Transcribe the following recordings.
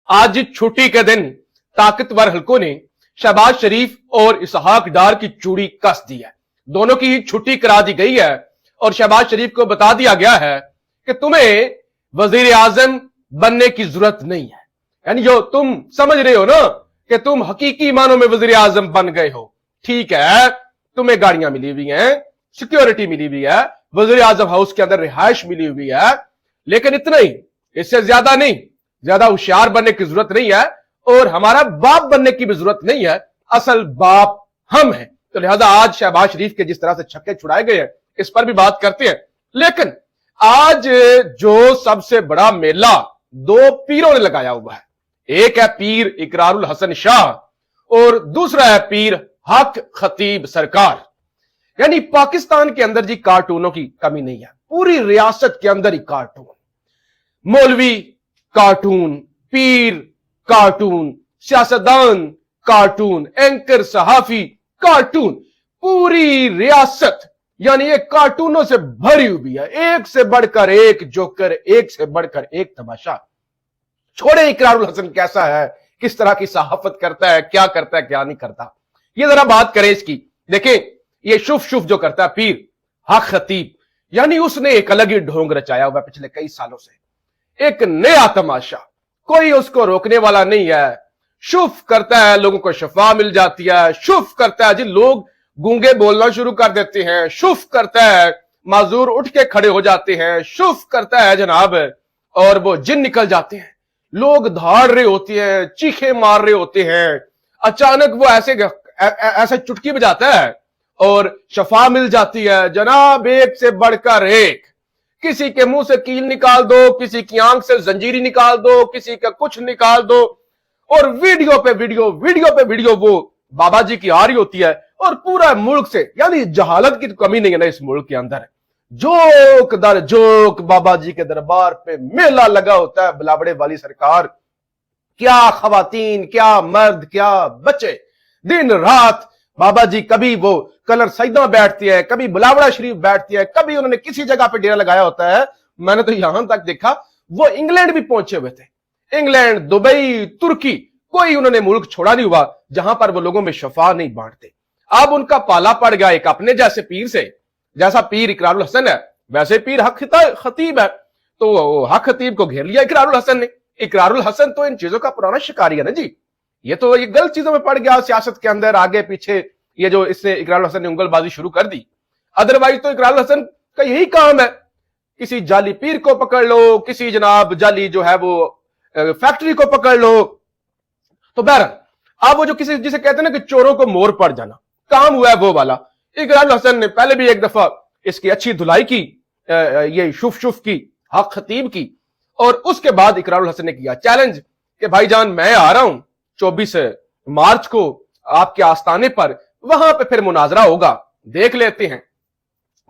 आज छुट्टी के दिन ताकतवर हलकों ने शहबाज शरीफ और इसहाक डार की चूड़ी कस दी है। दोनों की छुट्टी करा दी गई है और शहबाज शरीफ को बता दिया गया है कि तुम्हें वजीर आजम बनने की जरूरत नहीं है। यानी जो तुम समझ रहे हो ना कि तुम हकीकी मानों में वजीर आजम बन गए हो, ठीक है, तुम्हें गाड़ियां मिली हुई हैं, सिक्योरिटी मिली हुई है, वजीर आजम हाउस के अंदर रिहाइश मिली हुई है, लेकिन इतना ही, इससे ज्यादा नहीं, ज्यादा होशियार बनने की जरूरत नहीं है और हमारा बाप बनने की भी जरूरत नहीं है। असल बाप हम हैं। तो लिहाजा आज शहबाज शरीफ के जिस तरह से छक्के छुड़ाए गए हैं इस पर भी बात करते हैं। लेकिन आज जो सबसे बड़ा मेला दो पीरों ने लगाया हुआ है, एक है पीर इकरारुल हसन शाह और दूसरा है पीर हक खतीब सरकार। यानी पाकिस्तान के अंदर जी कार्टूनों की कमी नहीं है, पूरी रियासत के अंदर ही कार्टून, मौलवी कार्टून, पीर कार्टून, सियासतदान कार्टून, एंकर सहाफी कार्टून, पूरी रियासत यानी ये कार्टूनों से भरी हुई है। एक से बढ़कर एक जोकर, एक से बढ़कर एक तमाशा। छोड़े इकरारुल हसन कैसा है, किस तरह की सहाफत करता है, क्या करता है, क्या नहीं करता, ये जरा बात करें इसकी। देखें ये शुफ शुफ जो करता है पीर हक खतीब, यानी उसने एक अलग ही ढोंग रचाया हुआ पिछले कई सालों से, एक नया तमाशा, कोई उसको रोकने वाला नहीं है। शुफ करता है, लोगों को शफा मिल जाती है। शुफ करता है जी, लोग गूंगे बोलना शुरू कर देते हैं। शुफ करता है, माजूर उठ के खड़े हो जाते हैं। शुफ करता है जनाब, और वो जिन निकल जाते हैं। लोग धाड़ रहे होते हैं, चीखे मार रहे होते हैं, अचानक वो ऐसे चुटकी बजाता है और शफा मिल जाती है जनाब, एक से बढ़कर एक। किसी के मुंह से कील निकाल दो, किसी की आंख से जंजीरी निकाल दो, किसी का कुछ निकाल दो, और वीडियो पे वीडियो, वीडियो पे वीडियो वो बाबा जी की आ रही होती है। और पूरा मुल्क से, यानी जहालत की कमी नहीं है ना इस मुल्क के अंदर, जोक दर जोक बाबा जी के दरबार पे मेला लगा होता है। बिलावड़े वाली सरकार, क्या खवातीन, क्या मर्द, क्या बच्चे, दिन रात बाबा जी, कभी वो कलर सईदा बैठती है, कभी बिलावड़ा शरीफ बैठती है, कभी उन्होंने किसी जगह पे डेरा लगाया होता है। मैंने तो यहां तक देखा वो इंग्लैंड भी पहुंचे हुए थे, इंग्लैंड, दुबई, तुर्की, कोई उन्होंने मुल्क छोड़ा नहीं हुआ जहां पर वो लोगों में शफा नहीं बांटते। अब उनका पाला पड़ गया एक अपने जैसे पीर से, जैसा पीर इकरारुल हसन है वैसे पीर हक खतीब है। तो हक खतीब को घेर लिया इकरारुल हसन ने। इकरारुल हसन तो इन चीजों का पुराना शिकारी है ना जी, ये तो ये गलत चीजों में पड़ गया सियासत के अंदर, आगे पीछे, ये जो इसने इकरारुल हसन ने उंगलबाजी शुरू कर दी। अदरवाइज तो इकरारुल हसन का यही काम है, किसी जाली पीर को पकड़ लो, किसी जनाब जाली जो है वो फैक्ट्री को पकड़ लो। तो बहरहाल अब वो जो किसी जिसे कहते हैं ना कि चोरों को मोर पड़ जाना, काम हुआ है वो वाला। इकरारुल हसन ने पहले भी एक दफा इसकी अच्छी धुलाई की, ये शुफ शुफ की, हक खतीब की, और उसके बाद इकरारुल हसन ने किया चैलेंज कि भाईजान मैं आ रहा हूं 24 मार्च को आपके आस्थाने पर, वहां पे फिर मुनाजरा होगा, देख लेते हैं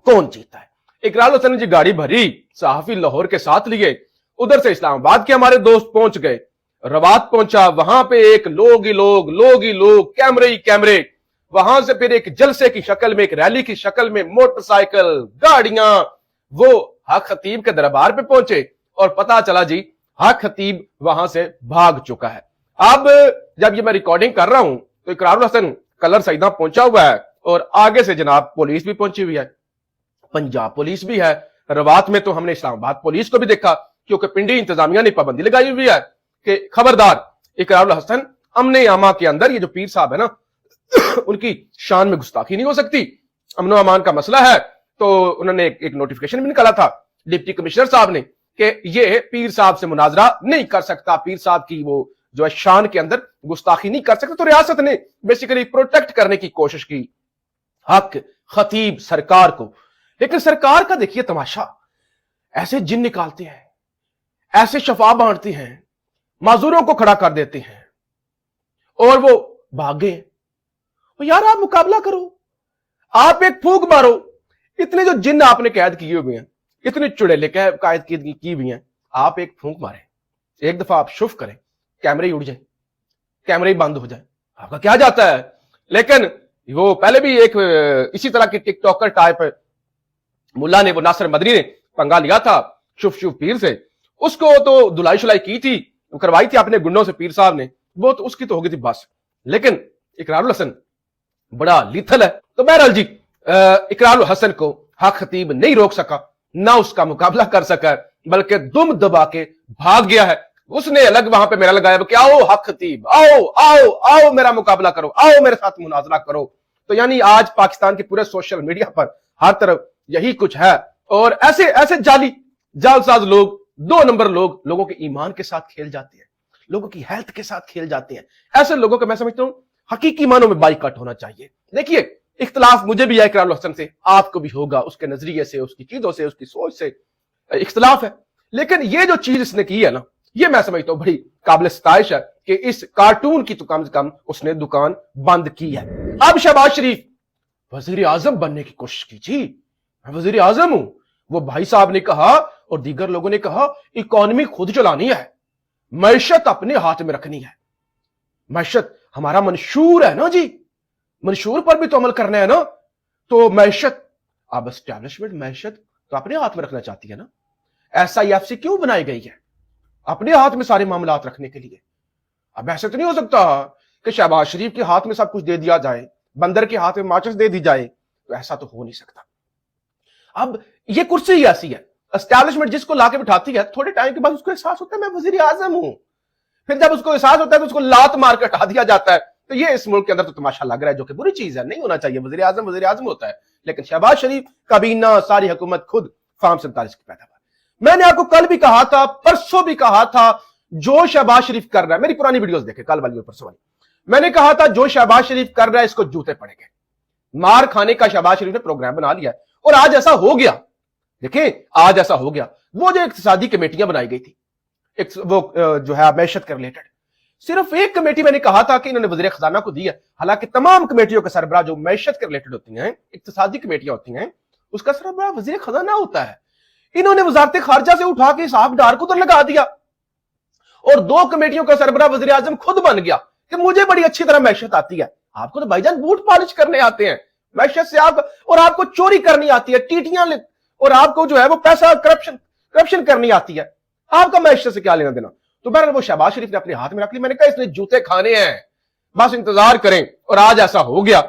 कौन जीता है। इकरारुल हसन ने जी गाड़ी भरी, सहाफी लाहौर के साथ लिए, उधर से इस्लामाबाद के हमारे दोस्त पहुंच गए, रवात पहुंचा, वहां पे एक लोग ही लोग, कैमरे ही कैमरे, वहां से फिर एक जलसे की शक्ल में, एक रैली की शक्ल में, मोटरसाइकिल, गाड़ियां, वो हक खतीब के दरबार पे पहुंचे और पता चला जी हक खतीब वहां से भाग चुका है। अब जब ये मैं रिकॉर्डिंग कर रहा हूं तो इकरारुल हसन कलर सईदा पहुंचा हुआ है और आगे से जनाब पुलिस भी पहुंची हुई है, पंजाब पुलिस भी है, रवात में तो हमने इस्लामाबाद पुलिस को भी देखा, क्योंकि पिंडी इंतजामिया ने पाबंदी लगाई हुई है कि खबरदार इकरारुल हसन अमन अमा के अंदर, ये जो पीर साहब है ना उनकी शान में गुस्ताखी नहीं हो सकती, अमन अमान का मसला है। तो उन्होंने एक नोटिफिकेशन भी निकाला था डिप्टी कमिश्नर साहब ने कि ये पीर साहब से मुनाजरा नहीं कर सकता, पीर साहब की वो जो है शान के अंदर गुस्ताखी नहीं कर सकता। तो रियासत ने बेसिकली प्रोटेक्ट करने की कोशिश की हक खतीब सरकार को। लेकिन सरकार का देखिए तमाशा, ऐसे जिन निकालते हैं, ऐसे शफा बांटते हैं, माजूरों को खड़ा कर देते हैं और वो भागे। तो यार आप मुकाबला करो, आप एक फूंक मारो। इतने जो जिन आपने कैद किए हुए हैं, इतने चुड़ैले कैद की हुई हैं, आप एक फूंक मारें, एक दफा आप शुफ करें, कैमरे ही उड़ जाए, कैमरे ही बंद हो जाए, आपका क्या जाता है। लेकिन वो पहले भी एक इसी तरह की टिकटॉकर टाइप मुल्ला ने, वो नासिर मदनी ने पंगा लिया था शुफ शुफ पीर से, उसको तो धुलाई शुलाई की थी, करवाई थी आपने गुंडों से पीर साहब ने, वो तो उसकी तो होगी थी बस, लेकिन इकरारुल हसन बड़ा लीथल है। तो बहरहाल जी इकरारुल हसन को हक खतीब नहीं रोक सका, ना उसका मुकाबला कर सका, बल्कि दुम दबा के भाग गया है। उसने अलग वहां पे मेरा लगाया कि आओ हक खतीब, आओ आओ आओ मेरा मुकाबला करो, आओ मेरे साथ मुनाजरा करो। तो यानी आज पाकिस्तान के पूरे सोशल मीडिया पर हर तरफ यही कुछ है। और ऐसे ऐसे जालसाज लोग, 2 नंबर लोग, लोगों के ईमान के साथ खेल जाते हैं, लोगों की हेल्थ के साथ खेल जाते हैं। ऐसे लोगों को मैं समझता हूं हकीकी मानों में बाइकआउट होना चाहिए। देखिए इख्तलाफ मुझे भी है इकरारुल हसन से, आपको भी होगा, उसके नजरिए से, उसकी चीजों से, उसकी सोच से इख्तलाफ है, लेकिन ये जो चीज इसने की है ना, ये मैं समझता हूं बड़ी काबिल सताइश है कि इस कार्टून की तो कम से कम उसने दुकान बंद की है। अब शहबाज शरीफ वजीर आजम बनने की कोशिश कीजिए, मैं वजीर आजम हूं। वो भाई साहब ने कहा और दीगर लोगों ने कहा इकोनॉमी खुद चलानी है, मैशत अपने हाथ में रखनी है। मैशत हमारा मंशूर है ना जी, मंशूर पर भी तो अमल करना है ना। तो मैशत, अब एस्टैब्लिशमेंट मैशत तो अपने हाथ में रखना चाहती है ना। SIFC क्यों बनाई गई है? अपने हाथ में सारे मामला रखने के लिए। अब ऐसे तो नहीं हो सकता कि शहबाज शरीफ के हाथ में सब कुछ दे दिया जाए, बंदर के हाथ में माचिस दे दी जाए, तो ऐसा तो हो नहीं सकता। अब ये कुर्सी ही ऐसी है, एस्टैब्लिशमेंट जिसको लाके बिठाती है, थोड़े टाइम के बाद उसको एहसास होता है मैं वजीर आजम हूं। फिर जब उसको एहसास होता है तो उसको लात मार के हटा दिया जाता है। तो ये इस मुल्क के अंदर तो तमाशा लग रहा है, जो कि बुरी चीज है, नहीं होना चाहिए। वजीर आजम होता है, लेकिन शहबाज शरीफ काबीना सारी हुकूमत खुद फार्म 47 की पैदावार। मैंने आपको कल भी कहा था, परसों भी कहा था, जो शहबाज शरीफ कर रहा है, मेरी पुरानी वीडियोस देखे, कल वाली और परसों वाली, मैंने कहा था जो शहबाज शरीफ कर रहा है इसको जूते पड़ेंगे। मार खाने का शहबाज शरीफ ने प्रोग्राम बना लिया है, और आज ऐसा हो गया। देखिए आज ऐसा हो गया, वो जो इक्तिसादी कमेटियां बनाई गई थी, वो जो है मैशत के रिलेटेड, सिर्फ एक कमेटी मैंने कहा था कि इन्होंने वजीर खजाना को दी है। हालांकि तमाम कमेटियों का सरबराह जो मैशत के रिलेटेड होती हैं, इक्तिसादी कमेटियां होती हैं, उसका सरबराह वजीर खजाना होता है। इन्होंने वजारत खारजा से उठा के इसहाक डार को उधर लगा दिया, और 2 कमेटियों का सरबराह वजीर आजम खुद बन गया कि मुझे बड़ी अच्छी तरह मैशत आती है। आपको तो भाईजान बूट पॉलिश करने आते हैं मैशत से, आप और आपको चोरी करनी आती है, टीटियां, और आपको जो है वो पैसा करप्शन करनी आती है। आपका मैशत से क्या लेना देना? तो बहरहाल वो शहबाज शरीफ ने अपने हाथ में रख ली। मैंने कहा इसने जूते खाने हैं, बस इंतजार करें। और आज ऐसा हो गया,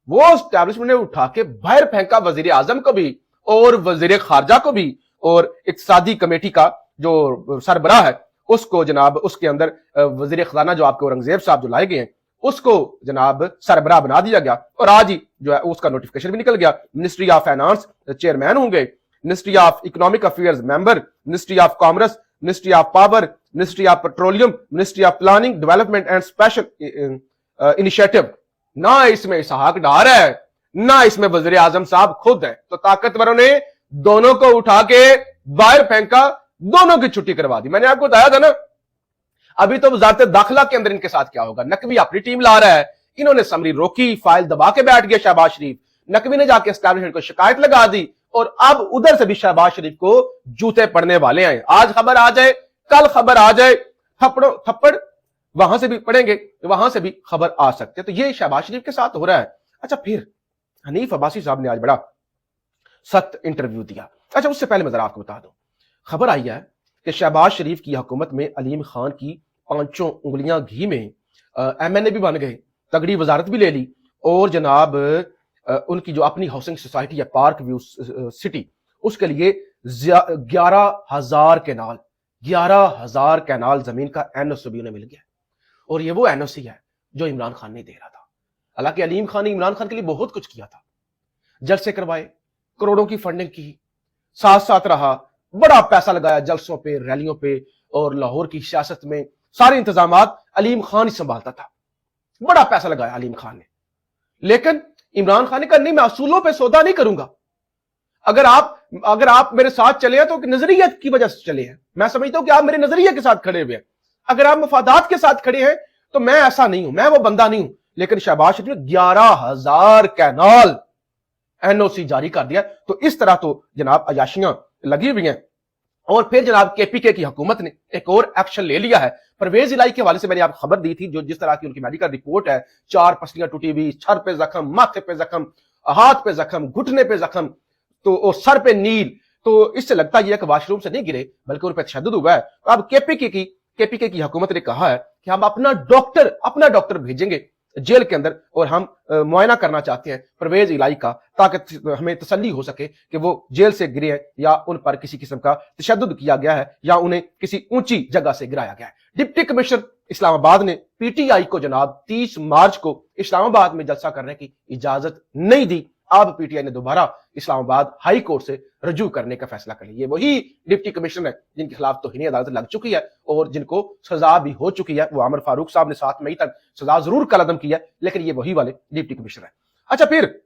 वो एस्टैब्लिशमेंट ने उठा के बाहर फेंका वजीर आजम को भी और वजीर खारजा को भी, और इक्तिसादी कमेटी का जो सरबराह है उसको जनाब, उसके अंदर वजीर खजाना जो आपके औरंगजेब साहब जो लाए गए हैं उसको जनाब सरबराह बना दिया गया। और आज ही जो है उसका नोटिफिकेशन भी निकल गया। मिनिस्ट्री ऑफ फाइनेंस चेयरमैन होंगे, ministry of economic affairs member, ministry of commerce, ministry of power, ministry of petroleum, ministry of planning development and special initiative. ना इसमें इसहाक डार है, ना इसमें वजीर आजम साहब खुद है। तो ताकतवरों ने दोनों को उठा के बाहर फेंका, दोनों की छुट्टी करवा दी। मैंने आपको बताया था ना, अभी तो वजारत दाखिला के अंदर इनके साथ क्या होगा। नकवी अपनी टीम ला रहा है, इन्होंने समरी रोकी, फाइल दबा के बैठ गया शहबाज शरीफ। नकवी ने जाके एस्टैब्लिशमेंट को शिकायत लगा दी, और अब उधर से भी शहबाज शरीफ को जूते पड़ने वाले हैं। आज खबर आ जाए, कल खबर आ जाए, थप्पड़ वहां से भी पड़ेंगे, वहां से भी खबर आ सकते। तो ये शहबाज शरीफ के साथ हो रहा है। अच्छा, फिर हनीफ अब्बासी साहब ने आज बड़ा सख्त इंटरव्यू दिया। अच्छा, उससे पहले मैं जरा आपको बता दूं, खबर आई है कि शहबाज शरीफ की हुकूमत में अलीम खान की 5 उंगलियां घी में MNA भी बन गए, तगड़ी वजारत भी ले ली, और जनाब उनकी जो अपनी हाउसिंग सोसाइटी है पार्क व्यू सिटी, उसके लिए 11,000 कैनाल जमीन का NOC भी उन्हें मिल गया। और ये वो NOC है जो इमरान खान ने दे रहा था। हालांकि अलीम खान ने इमरान खान के लिए बहुत कुछ किया था, जलसे करवाए, करोड़ों की फंडिंग की, साथ साथ रहा, बड़ा पैसा लगाया जलसों पे, रैलियों पे, और लाहौर की सियासत में सारे इंतजामात अलीम खान ही संभालता था। बड़ा पैसा लगाया अलीम खान ने। लेकिन इमरान खान ने कहा नहीं, मैं असूलों पे सौदा नहीं करूंगा। अगर आप मेरे साथ चले हैं तो नजरियत की वजह से चले हैं। मैं समझता हूं कि आप मेरे नजरिए के साथ खड़े हुए हैं। अगर आप मफादात के साथ खड़े हैं तो मैं ऐसा नहीं हूं, मैं वो बंदा नहीं हूं। लेकिन शहबाज शरीफ ने 11,000 कैनाल NOC जारी कर दिया। तो इस तरह तो जनाब अयाशियां लगी हुई हैं। और फिर जनाब KPK की हुकूमत ने एक और एक्शन ले लिया है। परवेज इलाही के हवाले से मैंने आपको खबर दी थी, जो जिस तरह की उनकी मेडिकल रिपोर्ट है, 4 पसलियां टूटी हुई, सर पे जख्म, माथे पे जख्म, हाथ पे जख्म, घुटने पे जख्म, तो और सर पे नील। तो इससे लगता यह है कि वाशरूम से नहीं गिरे बल्कि उन पर तशद्दुद हुआ है। अब KPK की केपीके की हुकूमत ने कहा है कि हम अपना डॉक्टर भेजेंगे जेल के अंदर और हम मुआयना करना चाहते हैं परवेज इलाही का, ताकि हमें तसल्ली हो सके कि वो जेल से गिरे हैं या उन पर किसी किस्म का तशद्दुद किया गया है या उन्हें किसी ऊंची जगह से गिराया गया है। डिप्टी कमिश्नर इस्लामाबाद ने पीटीआई को जनाब 30 मार्च को इस्लामाबाद में जलसा करने की इजाजत नहीं दी। अब पीटीआई ने दोबारा इस्लामाबाद हाई कोर्ट से रजू करने का फैसला कर लिया। वही डिप्टी कमिश्नर है जिनके खिलाफ तौहीन अदालत लग चुकी है और जिनको सजा भी हो चुकी है। वो आमिर फारूक साहब ने 7 मई तक सजा जरूर कलअदम की है, लेकिन ये वही वाले डिप्टी कमिश्नर है। अच्छा, फिर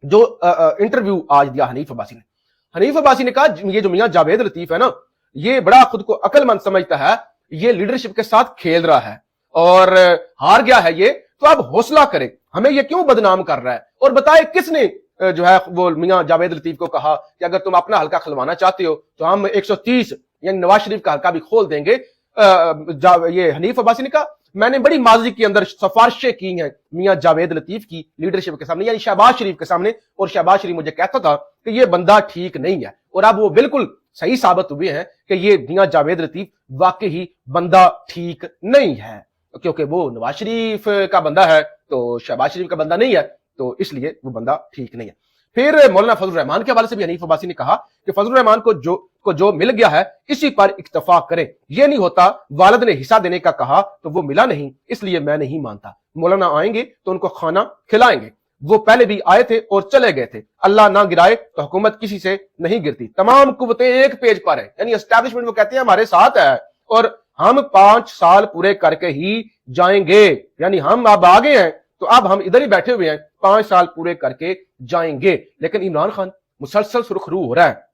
जो इंटरव्यू आज दिया हनीफ अब्बासी ने कहा ये जो मियां जावेद लतीफ है ना, ये बड़ा खुद को अक्लमंद समझता है, ये लीडरशिप के साथ खेल रहा है और हार गया है ये, तो अब हौसला करे, हमें ये क्यों बदनाम कर रहा है और बताए किसने जो है वो मियां जावेद लतीफ को कहा कि अगर तुम अपना हल्का खुलवाना चाहते हो तो हम 130 यानी नवाज शरीफ का हल्का भी खोल देंगे। ये हनीफ अब्बासी ने कहा मैंने बड़ी माजी के अंदर सिफारिशें की हैं मियां जावेद लतीफ की लीडरशिप के सामने यानी शहबाज शरीफ के सामने, और शहबाज शरीफ मुझे कहता था कि ये बंदा ठीक नहीं है, और अब वो बिल्कुल सही साबित हुए हैं कि ये मियां जावेद लतीफ वाकई ही बंदा ठीक नहीं है, क्योंकि वो नवाज शरीफ का बंदा है तो शहबाज शरीफ का बंदा नहीं है, तो इसलिए वो बंदा ठीक नहीं है। फिर मौलाना फजल रहमान के हवाले से भी हनीफ अब्बासी ने कहा कि फजल रहमान को जो मिल गया है इसी पर इत्तफाक करें, ये नहीं होता वालिद ने हिस्सा देने का कहा तो वो मिला नहीं, इसलिए मैं नहीं मानता, मौलाना आएंगे तो उनको खाना खिलाएंगे, वो पहले भी आए थे और चले गए थे, अल्लाह ना गिराए तो हुकूमत किसी से नहीं गिरती, तमाम कुव्वतें एक पेज पर है, यानी एस्टैब्लिशमेंट वो कहते हैं हमारे साथ है और हम 5 साल पूरे करके ही जाएंगे, यानी हम अब आ गए हैं तो अब हम इधर ही बैठे हुए हैं, 5 साल पूरे करके जाएंगे। लेकिन इमरान खान मुसलसल सुर्खरू हो रहा है।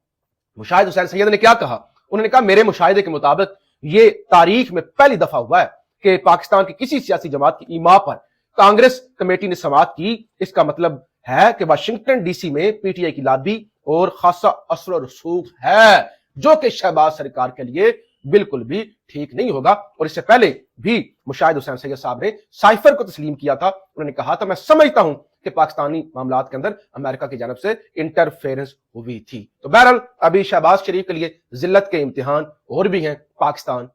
मुशाहिद हुसैन सैयद ने क्या कहा, उन्होंने कहा मेरे मुशाहिदे के मुताबिक ये तारीख में पहली दफा हुआ है कि पाकिस्तान की किसी सियासी जमात की ईमा पर कांग्रेस कमेटी ने समाअत की। इसका मतलब है कि वाशिंगटन डीसी में पीटीआई की लाबी और खासा असर और रसूख है, जो कि शहबाज सरकार के लिए बिल्कुल भी ठीक नहीं होगा। और इससे पहले भी मुशाहिद हुसैन सैयद साहब ने साइफर को तस्लीम किया था, उन्होंने कहा था मैं समझता हूं कि पाकिस्तानी मामलात के अंदर अमेरिका की जानब से इंटरफेरेंस हुई थी। तो बहरहाल अभी शहबाज शरीफ के लिए जिल्लत के इम्तिहान और भी हैं, पाकिस्तान